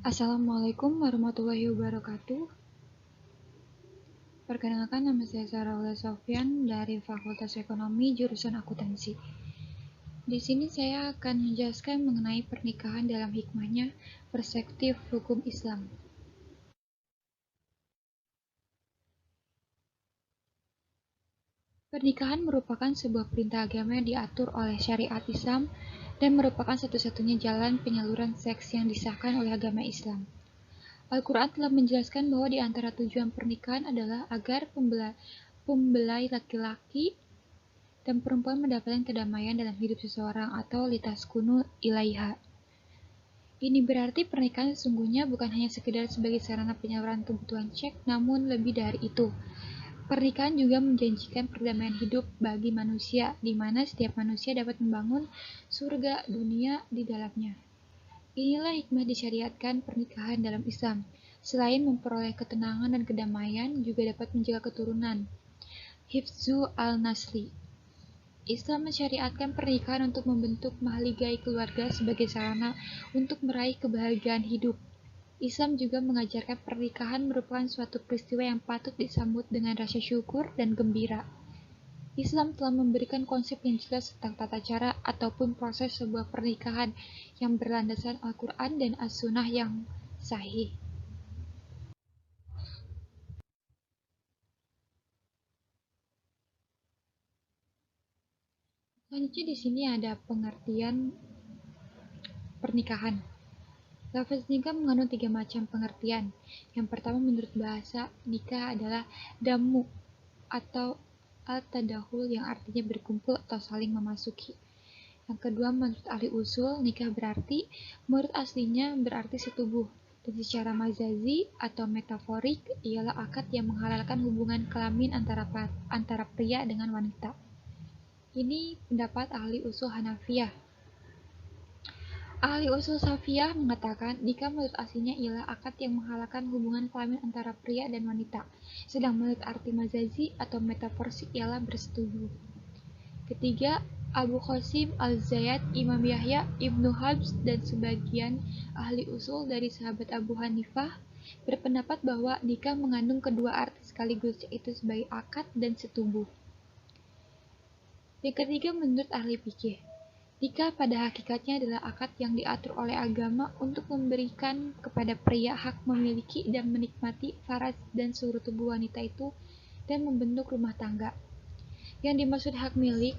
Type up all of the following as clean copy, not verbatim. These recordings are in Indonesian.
Assalamualaikum warahmatullahi wabarakatuh. Perkenalkan, nama saya Sarah Sofyan dari Fakultas Ekonomi jurusan Akuntansi. Di sini saya akan menjelaskan mengenai pernikahan dalam hikmahnya, perspektif hukum Islam. Pernikahan merupakan sebuah perintah agama yang diatur oleh syariat Islam dan merupakan satu-satunya jalan penyaluran seks yang disahkan oleh agama Islam. Al-Quran telah menjelaskan bahwa di antara tujuan pernikahan adalah agar pembelai laki-laki dan perempuan mendapatkan kedamaian dalam hidup seseorang atau litaskunu ilaiha. Ini berarti pernikahan sesungguhnya bukan hanya sekedar sebagai sarana penyaluran kebutuhan seks, namun lebih dari itu. Pernikahan juga menjanjikan perdamaian hidup bagi manusia, di mana setiap manusia dapat membangun surga dunia di dalamnya. Inilah hikmah disyariatkan pernikahan dalam Islam. Selain memperoleh ketenangan dan kedamaian, juga dapat menjaga keturunan. Hifzu al-Nasli. Islam mensyariatkan pernikahan untuk membentuk mahligai keluarga sebagai sarana untuk meraih kebahagiaan hidup. Islam juga mengajarkan pernikahan merupakan suatu peristiwa yang patut disambut dengan rasa syukur dan gembira. Islam telah memberikan konsep yang jelas tentang tata cara ataupun proses sebuah pernikahan yang berlandaskan Al-Quran dan As-Sunnah yang sahih. Selanjutnya di sini ada pengertian pernikahan. Lafaz nikah mengandung 3 macam pengertian. Yang pertama, menurut bahasa, nikah adalah damu atau al-tadahul yang artinya berkumpul atau saling memasuki. Yang kedua, menurut ahli usul, nikah berarti menurut aslinya berarti setubuh, dan secara majazi atau metaforik ialah akad yang menghalalkan hubungan kelamin antara pria dengan wanita. Ini pendapat ahli usul Hanafiyah. Ahli usul Safiyah mengatakan nikah menurut aslinya ialah akad yang menghalalkan hubungan kelamin antara pria dan wanita, sedang menurut arti majazi atau metaforik ialah bersetubuh. Ketiga, Abu Qasim al-Zayyad, Imam Yahya, Ibnu Habs, dan sebagian ahli usul dari sahabat Abu Hanifah berpendapat bahwa nikah mengandung kedua arti sekaligus, yaitu sebagai akad dan setubuh. Yang ketiga, menurut ahli fikih, nikah pada hakikatnya adalah akad yang diatur oleh agama untuk memberikan kepada pria hak memiliki dan menikmati faraj dan seluruh tubuh wanita itu dan membentuk rumah tangga. Yang dimaksud hak milik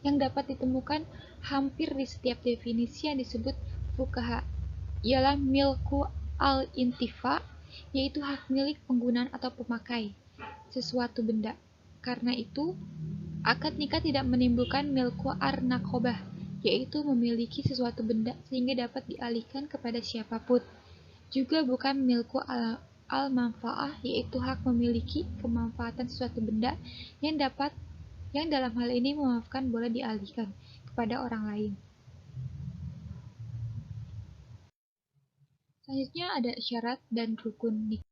yang dapat ditemukan hampir di setiap definisi yang disebut fuqaha ialah milku al-intifa, yaitu hak milik penggunaan atau pemakai sesuatu benda. Karena itu, akad nikah tidak menimbulkan milku ar-naqobah, yaitu memiliki sesuatu benda sehingga dapat dialihkan kepada siapapun. Juga bukan milku al-manfaah, yaitu hak memiliki kemanfaatan sesuatu benda yang dalam hal ini memaafkan boleh dialihkan kepada orang lain. Selanjutnya ada syarat dan rukun nikah.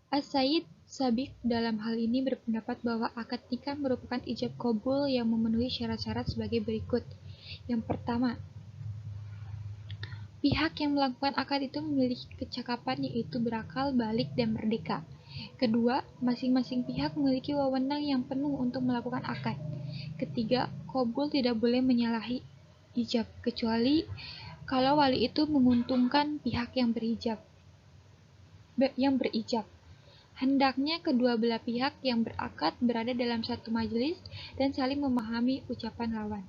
As-Sayyid Sabiq dalam hal ini berpendapat bahwa akad nikah merupakan ijab qabul yang memenuhi syarat-syarat sebagai berikut. Yang pertama, pihak yang melakukan akad itu memiliki kecakapan, yaitu berakal, balik, dan merdeka. Kedua, masing-masing pihak memiliki wewenang yang penuh untuk melakukan akad. Ketiga, qabul tidak boleh menyalahi ijab, kecuali kalau wali itu menguntungkan pihak yang berijab. Hendaknya kedua belah pihak yang berakad berada dalam satu majelis dan saling memahami ucapan lawan.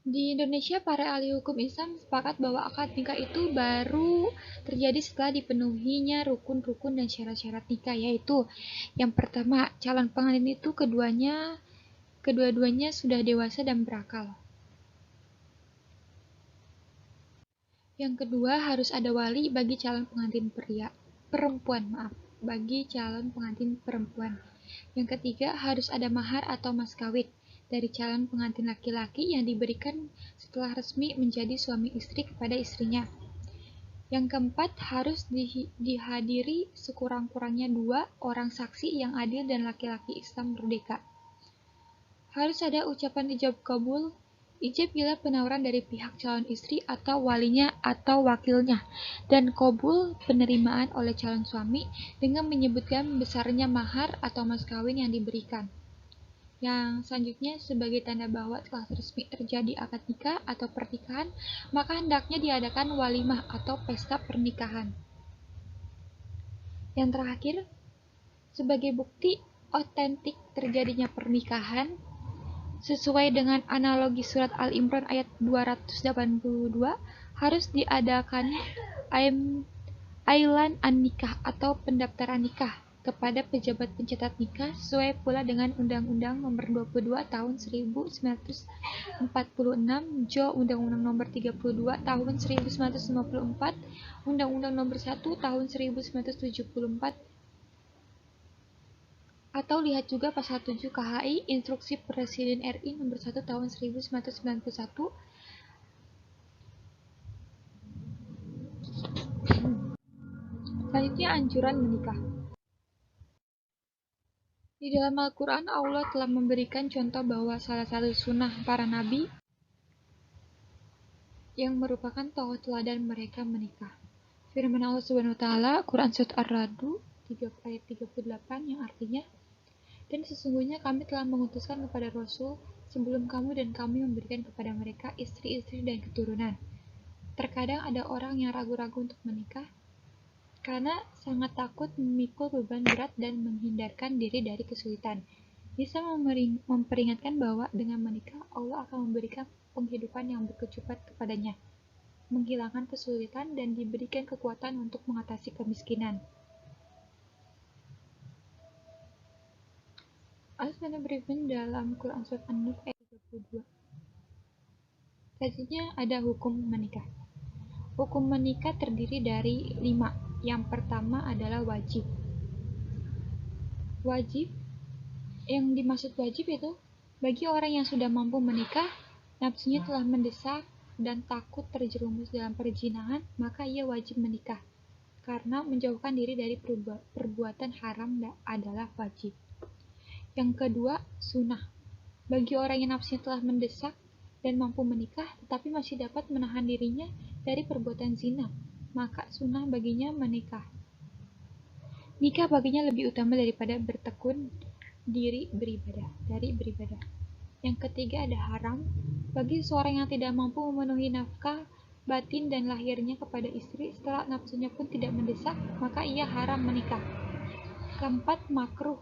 Di Indonesia, para ahli hukum Islam sepakat bahwa akad nikah itu baru terjadi setelah dipenuhinya rukun-rukun dan syarat-syarat nikah, yaitu yang pertama, calon pengantin itu kedua-duanya sudah dewasa dan berakal. Yang kedua, harus ada wali bagi calon pengantin perempuan. Yang ketiga, harus ada mahar atau mas kawin dari calon pengantin laki-laki yang diberikan setelah resmi menjadi suami istri kepada istrinya. Yang keempat, harus dihadiri sekurang-kurangnya 2 orang saksi yang adil dan laki-laki Islam merdeka. Harus ada ucapan ijab kabul. Ijab bila penawaran dari pihak calon istri atau walinya atau wakilnya, dan kabul penerimaan oleh calon suami dengan menyebutkan besarnya mahar atau mas kawin yang diberikan. Yang selanjutnya, sebagai tanda bahwa telah resmi terjadi akad nikah atau pernikahan, maka hendaknya diadakan walimah atau pesta pernikahan. Yang terakhir, sebagai bukti otentik terjadinya pernikahan, sesuai dengan analogi surat Al-Imran ayat 282, harus diadakan ailan an-nikah atau pendaftaran nikah kepada pejabat pencatat nikah sesuai pula dengan Undang-Undang Nomor 22 Tahun 1946, Jo Undang-Undang Nomor 32 Tahun 1954, Undang-Undang Nomor 1 Tahun 1974, atau lihat juga pasal 7 KHI Instruksi Presiden RI Nomor 1 Tahun 1991. Selanjutnya, anjuran menikah. Di dalam Al-Quran, Allah telah memberikan contoh bahwa salah satu sunnah para nabi yang merupakan tauhid teladan mereka menikah. Firman Allah Subhanahu wa taala, Quran Surat Ar-Ra'd ayat 38, yang artinya, dan sesungguhnya kami telah mengutuskan kepada Rasul sebelum kamu dan kami memberikan kepada mereka istri-istri dan keturunan. Terkadang ada orang yang ragu-ragu untuk menikah karena sangat takut memikul beban berat dan menghindarkan diri dari kesulitan. Bisa memperingatkan bahwa dengan menikah, Allah akan memberikan penghidupan yang berkecukupan kepadanya, menghilangkan kesulitan, dan diberikan kekuatan untuk mengatasi kemiskinan. Allah berfirman dalam Quran Surat An-Nur ayat 32. Selanjutnya ada hukum menikah. Hukum menikah terdiri dari 5. Yang pertama adalah wajib. Wajib, yang dimaksud wajib itu bagi orang yang sudah mampu menikah, nafsunya telah mendesak dan takut terjerumus dalam perzinahan, maka ia wajib menikah. Karena menjauhkan diri dari perbuatan haram adalah wajib. Yang kedua, sunnah. Bagi orang yang nafsunya telah mendesak dan mampu menikah, tetapi masih dapat menahan dirinya dari perbuatan zina, maka sunnah baginya menikah. Nikah baginya lebih utama daripada bertekun diri beribadah. Yang ketiga ada haram. Bagi seorang yang tidak mampu memenuhi nafkah batin dan lahirnya kepada istri setelah nafsunya pun tidak mendesak, maka ia haram menikah. Keempat, makruh.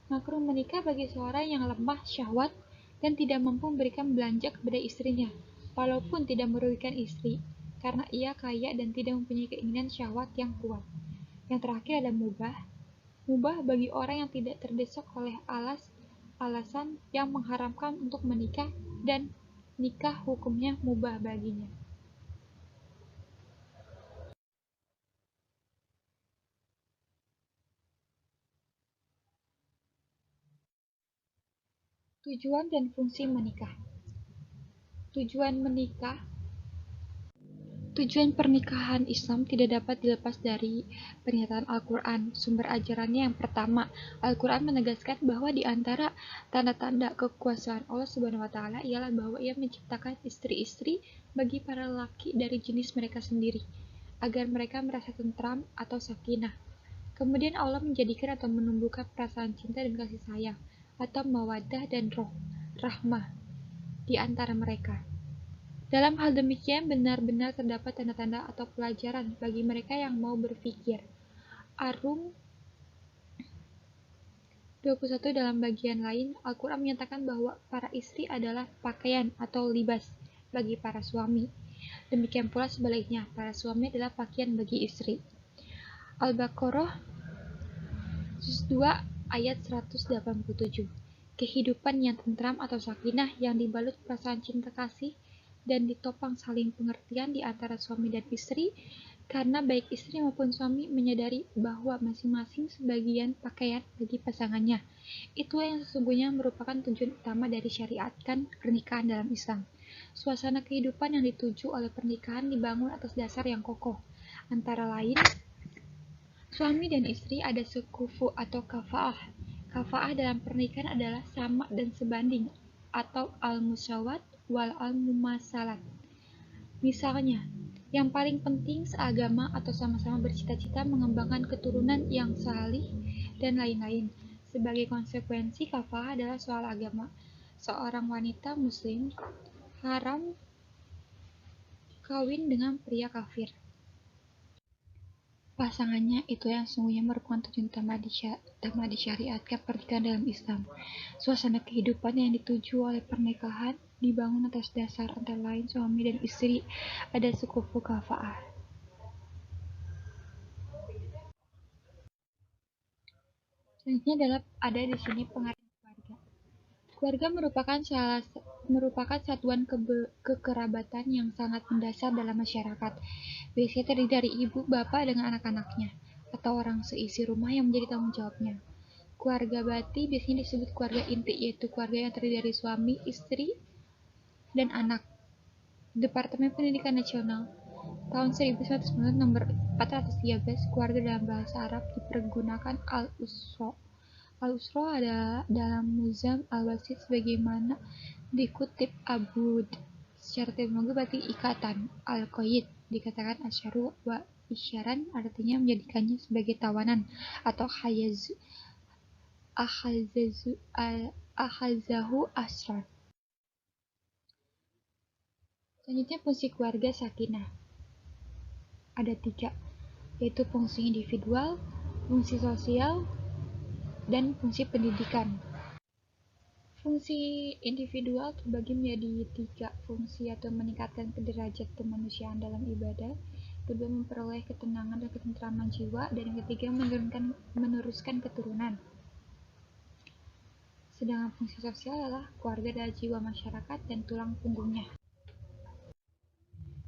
Makruh menikah bagi seorang yang lemah syahwat dan tidak mampu memberikan belanja kepada istrinya, walaupun tidak merugikan istri, karena ia kaya dan tidak mempunyai keinginan syahwat yang kuat. Yang terakhir ada mubah. Mubah bagi orang yang tidak terdesak oleh alasan yang mengharamkan untuk menikah, dan nikah hukumnya mubah baginya. Tujuan dan fungsi menikah. Tujuan pernikahan Islam tidak dapat dilepas dari pernyataan Al-Quran. Sumber ajarannya yang pertama, Al-Quran menegaskan bahwa di antara tanda-tanda kekuasaan Allah Subhanahu wa taala ialah bahwa Ia menciptakan istri-istri bagi para lelaki dari jenis mereka sendiri, agar mereka merasa tentram atau sakinah. Kemudian Allah menjadikan atau menumbuhkan perasaan cinta dan kasih sayang atau mawaddah dan rahmah di antara mereka. Dalam hal demikian benar-benar terdapat tanda-tanda atau pelajaran bagi mereka yang mau berpikir. Ar-Rum 21 dalam bagian lain, Al-Quran menyatakan bahwa para istri adalah pakaian atau libas bagi para suami. Demikian pula sebaliknya, para suami adalah pakaian bagi istri. Al-Baqarah 2 ayat 187. Kehidupan yang tentram atau sakinah yang dibalut perasaan cinta kasih dan ditopang saling pengertian di antara suami dan istri, karena baik istri maupun suami menyadari bahwa masing-masing sebagian pakaian bagi pasangannya. Itulah yang sesungguhnya merupakan tujuan utama dari syariatkan pernikahan dalam Islam. Suasana kehidupan yang dituju oleh pernikahan dibangun atas dasar yang kokoh, Antara lain, suami dan istri ada sekufu atau kafa'ah. Kafa'ah dalam pernikahan adalah sama dan sebanding atau al-musawat wal al-mumasalat. Misalnya, yang paling penting seagama atau sama-sama bercita-cita mengembangkan keturunan yang salih dan lain-lain. Sebagai konsekuensi, kafa'ah adalah soal agama. Seorang wanita muslim haram kawin dengan pria kafir. Pasangannya itu yang sesungguhnya merupakan tujuan utama disyariatkan pernikahan dalam Islam. Suasana kehidupan yang dituju oleh pernikahan dibangun atas dasar antara lain suami dan istri ada sekufu kafa'ah. Selanjutnya adalah ada di sini pengertian keluarga. Keluarga merupakan satuan kekerabatan yang sangat mendasar dalam masyarakat. Biasanya terdiri dari ibu, bapak, dengan anak-anaknya, atau orang seisi rumah yang menjadi tanggung jawabnya. Keluarga bati biasanya disebut keluarga inti, yaitu keluarga yang terdiri dari suami, istri, dan anak. Departemen Pendidikan Nasional tahun 1990 nomor 413 keluarga dalam bahasa Arab dipergunakan al-usra. Al-usra ada dalam Muzam al-Wasit sebagaimana dikutip Abud. Secara etimologi berarti ikatan. Al-Qaid dikatakan asyaru wa isyaran artinya menjadikannya sebagai tawanan atau akhazahu asran. Selanjutnya fungsi keluarga sakinah. Ada 3, yaitu fungsi individual, fungsi sosial, dan fungsi pendidikan. Fungsi individual terbagi menjadi 3 fungsi, yaitu meningkatkan derajat kemanusiaan dalam ibadah, kedua memperoleh ketenangan dan ketentraman jiwa, dan yang ketiga meneruskan keturunan. Sedangkan fungsi sosial adalah keluarga adalah jiwa masyarakat dan tulang punggungnya.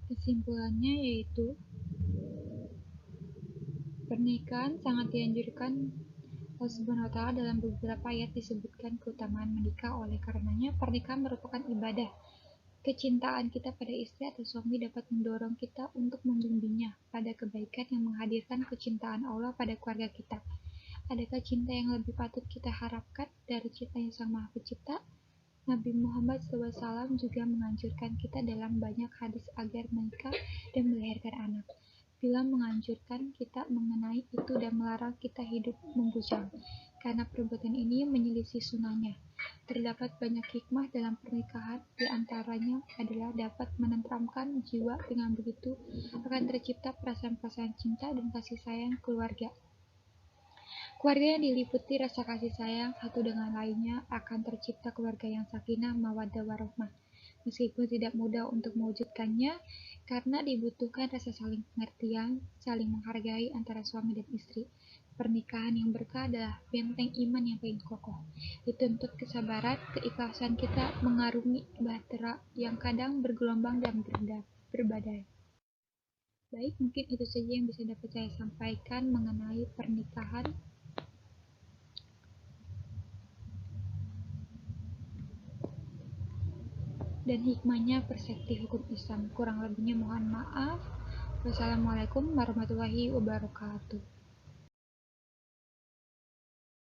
Kesimpulannya yaitu pernikahan sangat dianjurkan Allah Subhanahu wa Ta'ala. Dalam beberapa ayat disebutkan keutamaan menikah. Oleh karenanya, pernikahan merupakan ibadah. Kecintaan kita pada istri atau suami dapat mendorong kita untuk membimbingnya pada kebaikan yang menghadirkan kecintaan Allah pada keluarga kita. Adakah cinta yang lebih patut kita harapkan dari cintanya Sang Maha Pencipta? Nabi Muhammad SAW juga menganjurkan kita dalam banyak hadis agar menikah dan melahirkan anak. Bila menganjurkan kita mengenai itu dan melarang kita hidup membujang, karena perbuatan ini menyelisih sunnahnya. Terdapat banyak hikmah dalam pernikahan, di antaranya adalah dapat menenteramkan jiwa. Dengan begitu akan tercipta perasaan-perasaan cinta dan kasih sayang keluarga. Keluarga yang diliputi rasa kasih sayang satu dengan lainnya akan tercipta keluarga yang sakinah, mawaddah, warahmah. Meskipun tidak mudah untuk mewujudkannya, karena dibutuhkan rasa saling pengertian, saling menghargai antara suami dan istri. Pernikahan yang berkah adalah benteng iman yang paling kokoh. Dituntut kesabaran, keikhlasan kita mengarungi bahtera yang kadang bergelombang dan berbadai. Baik, mungkin itu saja yang bisa dapat saya sampaikan mengenai pernikahan. Dan hikmahnya perspektif hukum Islam. Kurang lebihnya mohon maaf. Wassalamualaikum warahmatullahi wabarakatuh.